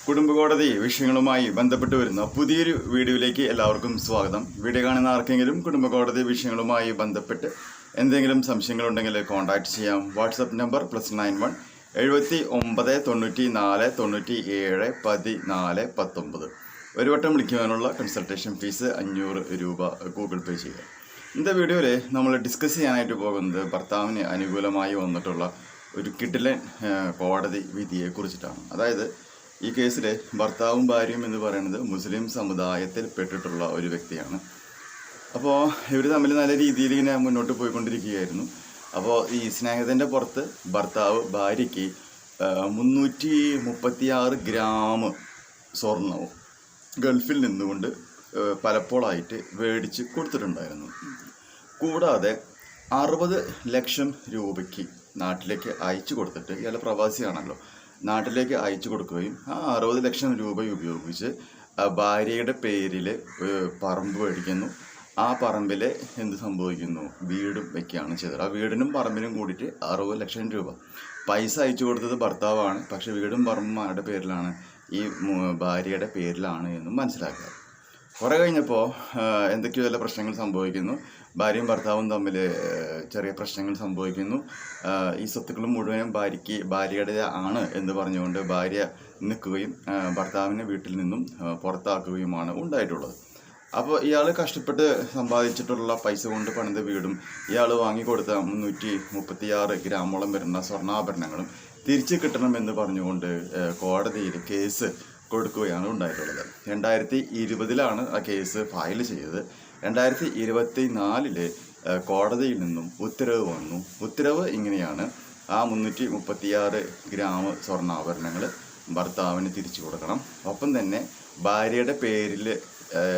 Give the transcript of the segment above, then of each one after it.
കുടുംബകോടതി വിഷയങ്ങളുമായി ബന്ധപ്പെട്ട് വരുന്ന പുതിയൊരു വീഡിയോയിലേക്ക് എല്ലാവർക്കും സ്വാഗതം. വീഡിയോ കാണുന്ന ആർക്കെങ്കിലും കുടുംബകോടതി വിഷയങ്ങളുമായി ബന്ധപ്പെട്ട് എന്തെങ്കിലും സംശയങ്ങളുണ്ടെങ്കിൽ കോൺടാക്ട് ചെയ്യാം. WhatsApp number +91 79 94 97 14 19. ഒരു വട്ടം വിളിക്കുവാനുള്ള കൺസൾട്ടേഷൻ ഫീസ് 500 രൂപ ഗൂഗിൾ പേ ചെയ്യുക. ഇന്നത്തെ വീഡിയോയിൽ നമ്മൾ ഡിസ്കസ് ചെയ്യാനായിട്ട് പോകുന്നത് ഭർത്താവിന് അനുകൂലമായി വന്നിട്ടുള്ള ഒരു കിടിലൻ കോടതി വിധിയെ കുറിച്ചിട്ടാണ്. അതായത് ഈ കേസിൽ ഭർത്താവും ഭാര്യയും എന്ന് പറയുന്നത് മുസ്ലിം സമുദായത്തിൽ പെട്ടിട്ടുള്ള ഒരു വ്യക്തിയാണ്. അപ്പോൾ ഇവർ തമ്മിൽ നല്ല രീതിയിൽ ഇങ്ങനെ മുന്നോട്ട് പോയിക്കൊണ്ടിരിക്കുകയായിരുന്നു. അപ്പോൾ ഈ സ്നേഹത്തിൻ്റെ പുറത്ത് ഭർത്താവ് ഭാര്യയ്ക്ക് 336 ഗ്രാം സ്വർണവും ഗൾഫിൽ നിന്നുകൊണ്ട് പലപ്പോഴായിട്ട് മേടിച്ച് കൊടുത്തിട്ടുണ്ടായിരുന്നു. കൂടാതെ 60 ലക്ഷം രൂപയ്ക്ക് നാട്ടിലേക്ക് അയച്ചു കൊടുത്തിട്ട്, ഇയാൾ പ്രവാസിയാണല്ലോ, നാട്ടിലേക്ക് അയച്ചു കൊടുക്കുകയും ആ 60 ലക്ഷം രൂപ ഉപയോഗിച്ച് ഭാര്യയുടെ പേരിൽ പറമ്പ് മേടിക്കുന്നു. ആ പറമ്പിൽ എന്ത് സംഭവിക്കുന്നു, വീടും വയ്ക്കുകയാണ് ചെയ്തത്. ആ വീടിനും പറമ്പിനും കൂടിയിട്ട് 60 ലക്ഷം രൂപ. പൈസ അയച്ചു കൊടുത്തത് ഭർത്താവാണ്, പക്ഷെ വീടും പറമ്പും ആരുടെ പേരിലാണ്, ഈ ഭാര്യയുടെ പേരിലാണ് എന്നും മനസ്സിലാക്കുക. കുറേ കഴിഞ്ഞപ്പോൾ എന്തൊക്കെയോ ചില പ്രശ്നങ്ങൾ സംഭവിക്കുന്നു. ഭാര്യയും ഭർത്താവും തമ്മിൽ ചെറിയ പ്രശ്നങ്ങൾ സംഭവിക്കുന്നു. ഈ സ്വത്തുക്കൾ മുഴുവനും ഭാര്യയുടെ ആണ് എന്ന് പറഞ്ഞുകൊണ്ട് ഭാര്യ നിൽക്കുകയും ഭർത്താവിനെ വീട്ടിൽ നിന്നും പുറത്താക്കുകയുമാണ് ഉണ്ടായിട്ടുള്ളത്. അപ്പോൾ ഇയാൾ കഷ്ടപ്പെട്ട് സമ്പാദിച്ചിട്ടുള്ള പൈസ കൊണ്ട് പണിത വീടും ഇയാൾ വാങ്ങിക്കൊടുത്ത 336 ഗ്രാമോളം വരുന്ന സ്വർണ്ണാഭരണങ്ങളും തിരിച്ചു കിട്ടണമെന്ന് പറഞ്ഞുകൊണ്ട് കോടതിയിൽ കേസ് കൊടുക്കുകയാണ് ഉണ്ടായിട്ടുള്ളത്. 2020 ആ കേസ് ഫയൽ ചെയ്തത്. 2024 കോടതിയിൽ നിന്നും ഉത്തരവ് വന്നു. ഉത്തരവ് ഇങ്ങനെയാണ്: ആ 336 ഗ്രാം സ്വർണ്ണാഭരണങ്ങൾ ഭർത്താവിന് തിരിച്ചു കൊടുക്കണം. ഒപ്പം തന്നെ ഭാര്യയുടെ പേരിൽ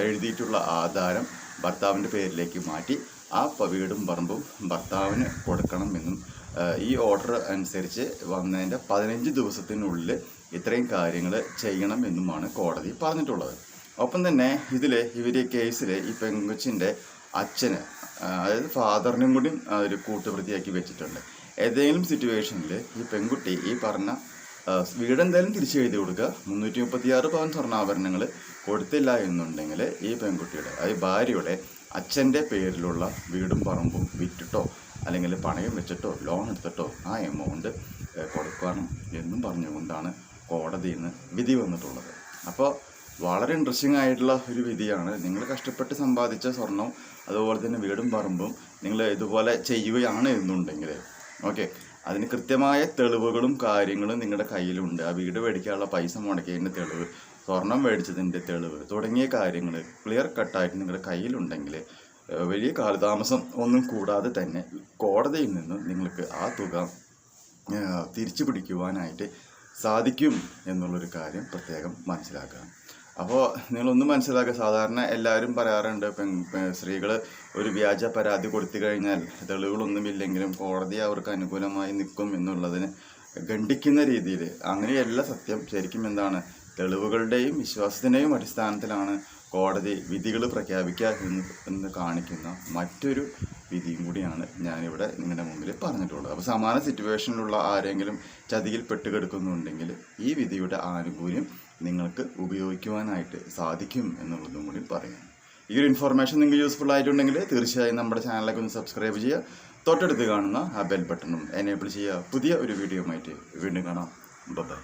എഴുതിയിട്ടുള്ള ആധാരം ഭർത്താവിൻ്റെ പേരിലേക്ക് മാറ്റി ആ വീടും പറമ്പും ഭർത്താവിന് കൊടുക്കണമെന്നും ഈ ഓർഡർ അനുസരിച്ച് വന്നതിൻ്റെ 15 ദിവസത്തിനുള്ളിൽ ഇത്രയും കാര്യങ്ങൾ ചെയ്യണം എന്നുമാണ് കോടതി പറഞ്ഞിട്ടുള്ളത്. ഒപ്പം തന്നെ ഇവർ കേസിൽ ഈ പെങ്കൊച്ചിൻ്റെ അച്ഛന്, അതായത് ഫാദറിനും കൂടി ഒരു കൂട്ടുപ്രതിയാക്കി വെച്ചിട്ടുണ്ട്. ഏതെങ്കിലും സിറ്റുവേഷനിൽ ഈ പെൺകുട്ടി ഈ പറഞ്ഞ വീടെന്തായാലും തിരിച്ചു എഴുതി കൊടുക്കുക, 336 പവൻ സ്വർണ്ണാഭരണങ്ങൾ കൊടുത്തില്ല എന്നുണ്ടെങ്കിൽ ഈ പെൺകുട്ടിയുടെ, അതായത് ഭാര്യയുടെ അച്ഛൻ്റെ പേരിലുള്ള വീടും പറമ്പും വിറ്റിട്ടോ അല്ലെങ്കിൽ പണയം വെച്ചിട്ടോ ലോൺ എടുത്തിട്ടോ ആ എമൗണ്ട് കൊടുക്കണം എന്നും പറഞ്ഞുകൊണ്ടാണ് കോടതിയിൽ നിന്ന് വിധി വന്നിട്ടുള്ളത്. അപ്പോൾ വളരെ ഇൻട്രസ്റ്റിംഗ് ആയിട്ടുള്ള ഒരു വിധിയാണ്. നിങ്ങൾ കഷ്ടപ്പെട്ട് സമ്പാദിച്ച സ്വർണവും അതുപോലെ തന്നെ വീടും പറമ്പും നിങ്ങൾ ഇതുപോലെ ചെയ്യുകയാണ് എന്നുണ്ടെങ്കിൽ അതിന് കൃത്യമായ തെളിവുകളും കാര്യങ്ങളും നിങ്ങളുടെ കയ്യിലുണ്ട്. ആ വീട് മേടിക്കാനുള്ള പൈസ മുടക്കിയതിൻ്റെ തെളിവ്, സ്വർണം മേടിച്ചതിൻ്റെ തെളിവ് തുടങ്ങിയ കാര്യങ്ങൾ ക്ലിയർ കട്ടായിട്ട് നിങ്ങളുടെ കയ്യിലുണ്ടെങ്കിൽ വലിയ കാലതാമസം ഒന്നും കൂടാതെ തന്നെ കോടതിയിൽ നിന്ന് നിങ്ങൾക്ക് ആ തുക തിരിച്ചു പിടിക്കുവാനായിട്ട് സാധിക്കും എന്നുള്ളൊരു കാര്യം പ്രത്യേകം മനസ്സിലാക്കുക. അപ്പോൾ നിങ്ങളൊന്നും മനസ്സിലാക്കുക, സാധാരണ എല്ലാവരും പറയാറുണ്ട് സ്ത്രീകൾ ഒരു വ്യാജ പരാതി കൊടുത്തു കഴിഞ്ഞാൽ തെളിവുകളൊന്നുമില്ലെങ്കിലും കോടതി അവർക്ക് അനുകൂലമായി നിൽക്കും എന്നുള്ളതിന് ഖണ്ഡിക്കുന്ന രീതിയിൽ. അങ്ങനെയല്ല സത്യം. ശരിക്കും എന്താണ്, തെളിവുകളുടെയും വിശ്വാസത്തിൻ്റെയും അടിസ്ഥാനത്തിലാണ് കോടതി വിധികൾ പ്രഖ്യാപിക്കുക എന്ന് കാണിക്കുന്ന മറ്റൊരു വിധിയും കൂടിയാണ് ഞാനിവിടെ നിങ്ങളുടെ മുമ്പിൽ പറഞ്ഞിട്ടുള്ളത്. അപ്പോൾ സമാന സിറ്റുവേഷനിലുള്ള ആരെങ്കിലും ചതിയിൽ പെട്ടുകിടക്കുന്നുണ്ടെങ്കിൽ ഈ വിധിയുടെ ആനുകൂല്യം നിങ്ങൾക്ക് ഉപയോഗിക്കുവാനായിട്ട് സാധിക്കും എന്നുള്ളതും കൂടി പറയാം. ഈ ഒരു ഇൻഫർമേഷൻ നിങ്ങൾക്ക് യൂസ്ഫുൾ ആയിട്ടുണ്ടെങ്കിൽ തീർച്ചയായും നമ്മുടെ ചാനലിലേക്ക് ഒന്ന് സബ്സ്ക്രൈബ് ചെയ്യുക. തൊട്ടടുത്ത് കാണുന്ന ആ ബെൽ ബട്ടണും എനേബിൾ ചെയ്യുക. പുതിയ ഒരു വീഡിയോ ആയിട്ട് വീണ്ടും കാണാം. ബൈ.